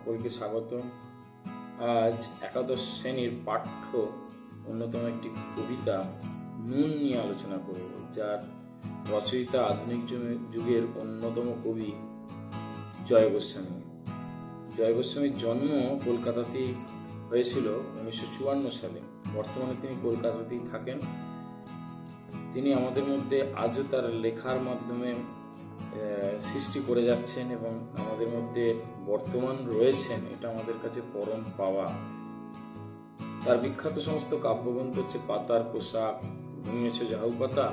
সকলকে স্বাগত। আজ একাদশ শ্রেণীর পাঠ্য অন্যতম একটি কবিতা নুন নিয়ে আলোচনা করব, যার রচয়িতা আধুনিক যুগের অন্যতম কবি জয় গোস্বামী। জয় গোস্বামীর জন্ম কলকাতাতেই হয়েছিল 1954 সালে। বর্তমানে তিনি কলকাতাতেই থাকেন। তিনি আমাদের মধ্যে আজও তার লেখার মাধ্যমে সৃষ্টি করে যাচ্ছেন এবং আমাদের মধ্যে বর্তমান রয়েছেন, এটা আমাদের কাছে পরম পাওয়া। তার বিখ্যাত সমস্ত কাব্যগ্রন্থ হচ্ছে পাতার পোশাক, ঘুমিয়েছে ঝাউ পাতা,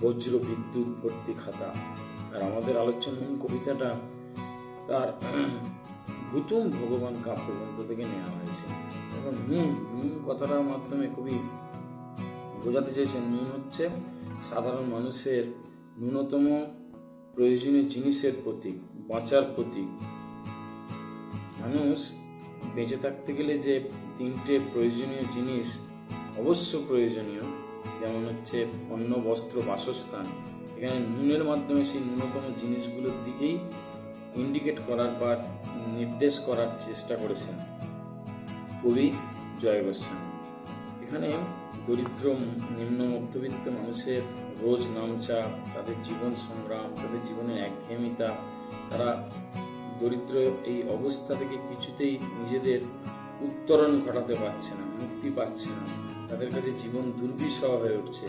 বজ্র বিদ্যুৎ ভর্তি খাতা। আর আমাদের আলোচ্য নুন কবিতাটা তার ভুতুম ভগবান কাব্যগ্রন্থ থেকে নেওয়া হয়েছে। এবং নুন কথাটার মাধ্যমে কবি বোঝাতে চেয়েছেন নুন হচ্ছে সাধারণ মানুষের ন্যূনতম প্রয়োজনীয় জিনিসের প্রতীক, বাঁচার প্রতীক। মানুষ বেঁচে থাকতে গেলে যে তিনটে প্রয়োজনীয় জিনিস অবশ্য প্রয়োজনীয়, যেমন হচ্ছে অন্ন, বস্ত্র, বাসস্থান, এখানে নুনের মাধ্যমে সেই ন্যূনতম জিনিসগুলোর দিকেই ইন্ডিকেট করার বা নির্দেশ করার চেষ্টা করেছেন কবি জয় গোস্বামী। এখানে দরিদ্র নিম্ন মধ্যবিত্ত মানুষের রোজ নামচা, তাদের জীবন সংগ্রাম, তাদের জীবনের একঘেয়েমিতা, তারা দরিদ্র এই অবস্থা থেকে কিছুতেই নিজেদের উত্তরণ ঘটাতে পারছে না, মুক্তি পাচ্ছে না। তাদের কাছে জীবন দুর্বিষহ হয়ে উঠছে।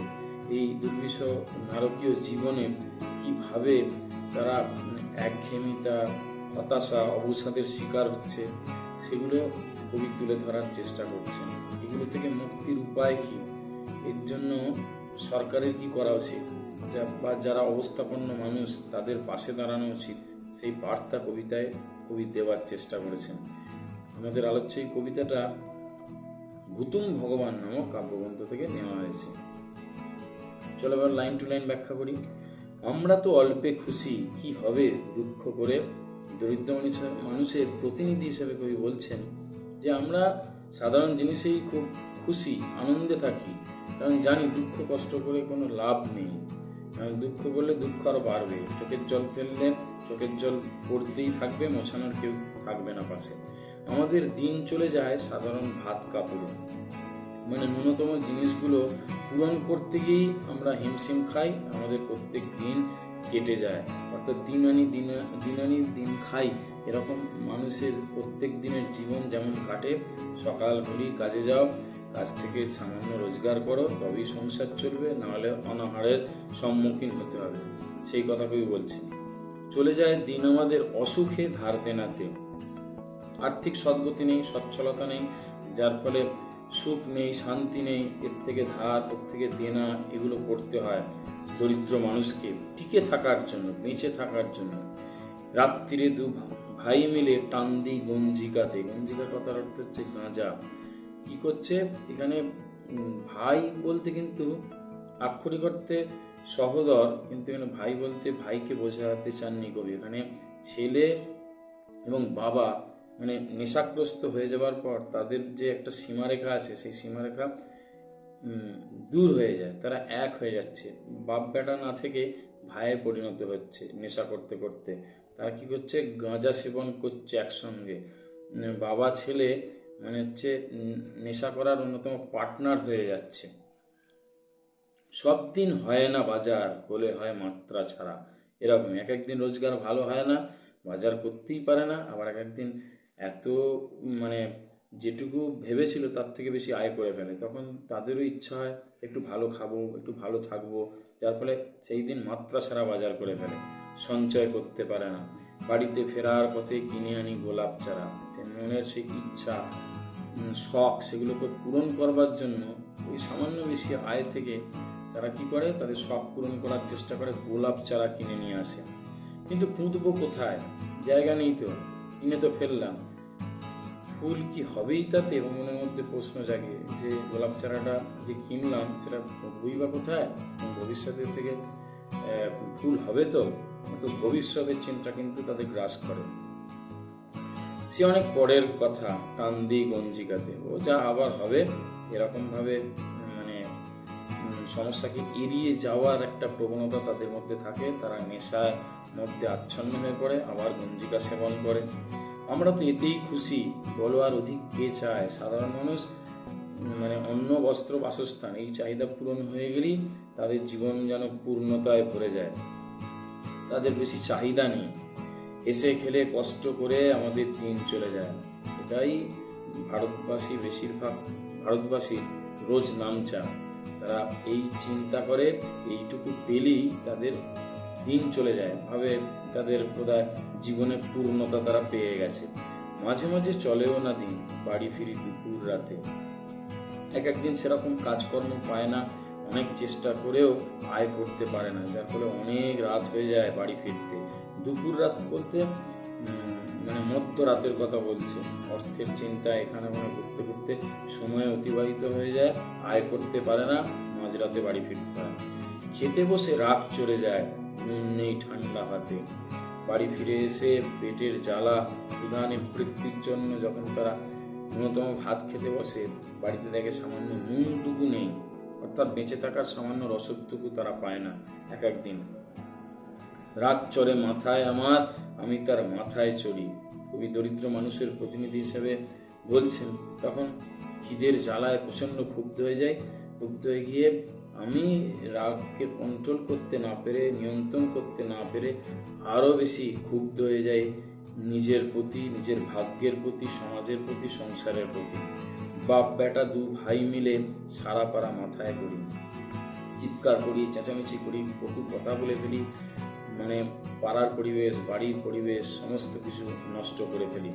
এই দুর্বিষহ নারকীয় জীবনে কিভাবে তারা একঘেয়েমিতা, হতাশা, অবসাদের শিকার হচ্ছে, সেগুলো কবি তুলে ধরার চেষ্টা করছেন। এগুলো থেকে মুক্তির উপায় কি, এর জন্য সরকারের কি করা উচিত, বা যারা অবস্থাপন্ন মানুষ তাদের পাশে দাঁড়ানো উচিত, সেই বার্তা কবিতায় কবি দেওয়ার চেষ্টা করেছেন। আমাদের আলোচ্য এই কবিতাটা ভুতুম ভগবান নামক কাব্যগ্রন্থ থেকে নেওয়া হয়েছে। চলো এবার লাইন টু লাইন ব্যাখ্যা করি। আমরা তো অল্পে খুশি, কি হবে দুঃখ করে। দরিদ্র মানুষের প্রতিনিধি হিসেবে কবি বলছেন যে আমরা সাধারণ জিনিসেই খুব খুশি, আনন্দে থাকি, কারণ জানি দুঃখ কষ্ট করে কোনো লাভ নেই। দুঃখ করলে দুঃখ আরো বাড়বে। চোখের জল ফেললে চোখের জল পড়তেই থাকবে, মোছানোর কেউ থাকবে না পাশে। আমাদের দিন চলে যায় সাধারণ ভাত কাপড়ে, মানে ন্যূনতম জিনিসগুলো পূরণ করতে গিয়েই আমরা হিমশিম খাই, আমাদের প্রত্যেক দিন কেটে যায়। অর্থাৎ দিন আনি দিন খাই, এরকম মানুষের প্রত্যেক দিনের জীবন যেমন কাটে। সকাল হলেই কাজে যাও, কাজ থেকে সামান্য রোজগার করো, তবেই সংসার চলবে, নাহলে অনাহারের সম্মুখীন হতে হবে। সেই কথা কবি বলছেন। চলে যায় দিন আমাদের অসুখে ধার দেনাতে। আর্থিক সদ্গতি নেই, সচ্ছলতা নেই, যার ফলে সুখ নেই, শান্তি নেই। এর থেকে ধার, এর থেকে দেনা, এগুলো করতে হয় দরিদ্র মানুষকে টিকে থাকার জন্য, বেঁচে থাকার জন্য। রাত্রিরে দু ভাই মিলে টান দিই গঞ্জিকাতে। গঞ্জিকা কথার অর্থ হচ্ছে গাঁজা। কি করছে এখানে? ভাই বলতে কিন্তু আক্ষরিক অর্থে সহোদর, কিন্তু এখানে ভাই বলতে ভাইকে বোঝাতে চাননি কবি। এখানে ছেলে এবং বাবা মানে নেশাগ্রস্ত হয়ে যাওয়ার পর তাদের যে একটা সীমারেখা আছে, সেই সীমারেখা দূর হয়ে যায়, তারা এক হয়ে যাচ্ছে। বাপ বেটা না থেকে ভাইয়ে পরিণত হচ্ছে নেশা করতে করতে। তারা কি করছে? গাঁজা সেবন করছে একসঙ্গে। বাবা ছেলে মানে হচ্ছে নেশা করার অন্যতম পার্টনার হয়ে যাচ্ছে। সব দিন হয় না বাজার, বলে হয় মাত্রা ছাড়া। এরকম এক একদিন রোজগার ভালো হয় না, বাজার করতেই পারে না, আবার এক একদিন এত মানে যেটুকু ভেবেছিল তার থেকে বেশি আয় করে ফেলে। তখন তাদেরও ইচ্ছা হয় একটু ভালো খাবো, একটু ভালো থাকবো, যার ফলে সেই দিন মাত্রা ছাড়া বাজার করে ফেলে, সঞ্চয় করতে পারে না। বাড়িতে ফেরার পথে কিনে আনি গোলাপ চারা। সে মনের সেই ইচ্ছা, শখ, সেগুলোকে পূরণ করবার জন্য ওই সামান্য বেশি আয় থেকে তারা কি করে? তাদের শখ পূরণ করার চেষ্টা করে, গোলাপ চারা কিনে নিয়ে আসে। কিন্তু পুঁতবো কোথায়? জায়গা নেই তো, কিনে তো ফেললাম, ফুল কি হবেই তাতে? এবং মনের মধ্যে প্রশ্ন জাগে যে গোলাপ চারাটা যে কিনলাম সেটা হবেই বা কোথায়? ভবিষ্যতের থেকে ফুল হবে তো? ভবিষ্যতের চিন্তা কিন্তু তাদের গ্রাস করে। সে অনেক পরের কথা, টান দিই গঞ্জিকাতে, ও যা আবার হবে, এরকম ভাবে মানে সমস্যাকে এড়িয়ে যাওয়ার একটা প্রবণতা তাদের মধ্যে থাকে। তারা নেশার মধ্যে আচ্ছন্ন হয়ে পড়ে, আবার গঞ্জিকা সেবন করে। আমরা তো এতেই খুশি, বলো আর অধিক কে চায়? সাধারণ মানুষ মানে অন্ন, বস্ত্র, বাসস্থান এই চাহিদা পূরণ হয়ে গেলেই তাদের জীবন যেন পূর্ণতায় ভরে যায়। তাদের বেশি চাহিদা নেই, হেসে খেলে কষ্ট করে আমাদের দিন চলে যায়। এটাই বেশিরভাগ ভারতবাসী রোজ নামচা। তারা এই চিন্তা করে এইটুকু পেলেই তাদের দিন চলে যায়, ভাবে তাদের বোধহয় জীবনে পূর্ণতা তারা পেয়ে গেছে। মাঝে মাঝে চলেও না দিন, বাড়ি ফিরি দুপুর রাতে। একদিন সেরকম কাজকর্ম পায় না, অনেক চেষ্টা করেও আয় করতে পারে না, যার ফলে অনেক রাত হয়ে যায় বাড়ি ফিরতে। দুপুর রাত বলতে মানে মধ্যরাতের কথা বলছে। অর্থের চিন্তা এখানে ওখানে ঘুরতে ঘুরতে সময় অতিবাহিত হয়ে যায়, আয় করতে পারে না, মাঝরাতে বাড়ি ফিরতে হয়। খেতে বসে রাত চলে যায়, নুন নেই ঠান্ডা হাতে। বাড়ি ফিরে এসে পেটের জ্বালা, ক্ষুধা নিবৃত্তির জন্য যখন তারা ন্যূনতম ভাত খেতে বসে, বাড়িতে দেখে সামান্য নুনটুকু নেই, অর্থাৎ বেঁচে থাকার সামান্য রসদটুকু তারা পায় না। একদিন রাগ চড়ে মাথায় আমার, আমি তার মাথায় চড়ি। কবি দরিদ্র মানুষের প্রতিনিধি হিসেবে বলছেন। তখন খিদের জ্বালায় প্রচণ্ড ক্ষুব্ধ হয়ে যায়। ক্ষুব্ধ হয়ে গিয়ে আমি রাগকে কন্ট্রোল করতে না পেরে, নিয়ন্ত্রণ করতে না পেরে আরও বেশি ক্ষুব্ধ হয়ে যায় নিজের প্রতি, নিজের ভাগ্যের প্রতি, সমাজের প্রতি, সংসারের প্রতি। বাপ বেটা দু ভাই মিলে সারা পাড়া মাথায় করি, চিৎকার করি, চেঁচামেচি করি, কটু কথা বলে ফেলি, মানে পাড়ার পরিবেশ, বাড়ির পরিবেশ সমস্ত কিছু নষ্ট করে ফেলি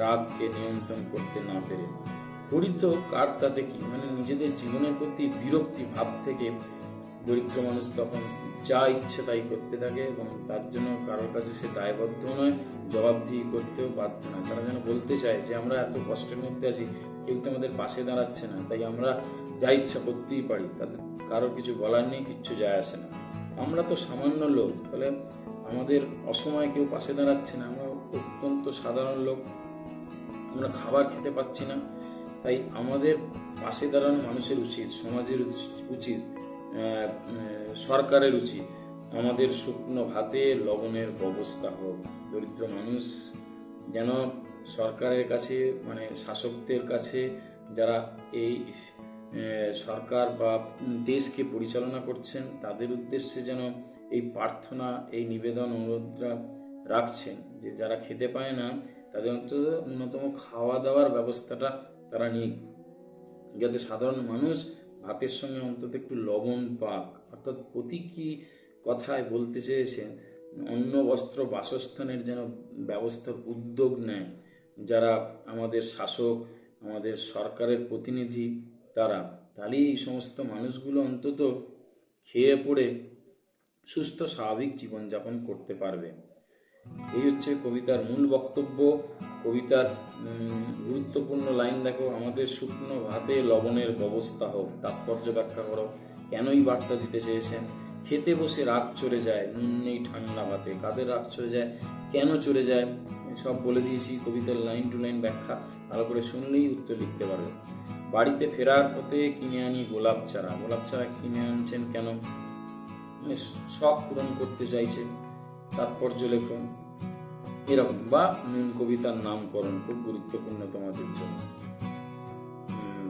রাগকে নিয়ন্ত্রণ করতে না পেরে। করি তো কার তাতে কি, মানে নিজেদের জীবনের প্রতি বিরক্তি ভাব থেকে দরিদ্র মানুষ তখন যা ইচ্ছে তাই করতে থাকে, এবং তার জন্য কারোর কাছে সে দায়বদ্ধ নয়, জবাবদিহি করতেও বাধ্য নয়। তারা যেন বলতে চায় যে আমরা এত কষ্টের মধ্যে আছি, কেউ তো আমাদের পাশে দাঁড়াচ্ছে না, তাই আমরা যা ইচ্ছা করতেই পারি, তাদের কারোর কিছু বলার নেই, কিচ্ছু যায় আসে না। আমরা তো সামান্য লোক, তাহলে আমাদের অসময়ে কেউ পাশে দাঁড়াচ্ছে না, আমরা অত্যন্ত সাধারণ লোক, আমরা খাবার খেতে পাচ্ছি না, তাই আমাদের পাশে দাঁড়ানো মানুষের উচিত, সমাজের উচিত, সরকারের উচিত আমাদের শুকনো ভাতে লবণের ব্যবস্থা হোক। দরিদ্র মানুষ যেন সরকারের কাছে, মানে শাসকদের কাছে, যারা এই সরকার বা দেশকে পরিচালনা করছেন, তাদের উদ্দেশ্যে যেন এই প্রার্থনা, এই নিবেদন, অনুরোধটা রাখছেন যে যারা খেতে পায় না তাদের অন্তত ন্যূনতম খাওয়া দাওয়ার ব্যবস্থাটা তারা নিক, যাতে সাধারণ মানুষ ভাতের সঙ্গে অন্তত একটু লবণ পাক। অর্থাৎ প্রতীকী কথায় বলতে চেয়েছেন অন্ন, বস্ত্র, বাসস্থানের যেন ব্যবস্থার উদ্যোগ নেয় যারা আমাদের শাসক, আমাদের সরকারের প্রতিনিধি, তাহলে এই সমস্ত মানুষগুলো অন্তত খেয়ে পড়ে সুস্থ স্বাভাবিক জীবনযাপন করতে পারবে। এই হচ্ছে কবিতার মূল বক্তব্য। কবিতার গুরুত্বপূর্ণ লাইন দেখো, আমাদের শুকনো ভাতে লবণের ব্যবস্থা হোক। তাৎপর্য ব্যাখ্যা করো, কেনই বার্তা দিতে চেয়েছেন? খেতে বসে রাগ চড়ে যায়, নুন নেই ঠান্ডা ভাতে। কাদের রাগ চড়ে যায়, কেন চড়ে যায়, সব বলে দিয়েছি। কবিতার লাইন টু লাইন ব্যাখ্যা ভালো করে শুনলেই উত্তর লিখতে পারবে। বাড়িতে ফেরার পথে কিনে আনি গোলাপ চারা। গোলাপ চারা কিনে আনছেন কেন? মানে শখ পূরণ করতে চাইছে, তাৎপর্য লেখুন এরকম। বা কবিতার নামকরণ খুব গুরুত্বপূর্ণ তোমাদের জন্য।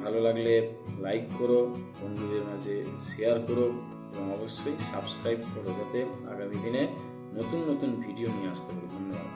ভালো লাগলে লাইক করো, বন্ধুদের মাঝে শেয়ার করো, এবং অবশ্যই সাবস্ক্রাইব করো, যাতে আগামী দিনে নতুন নতুন ভিডিও নিয়ে আসতে পারি। ধন্যবাদ।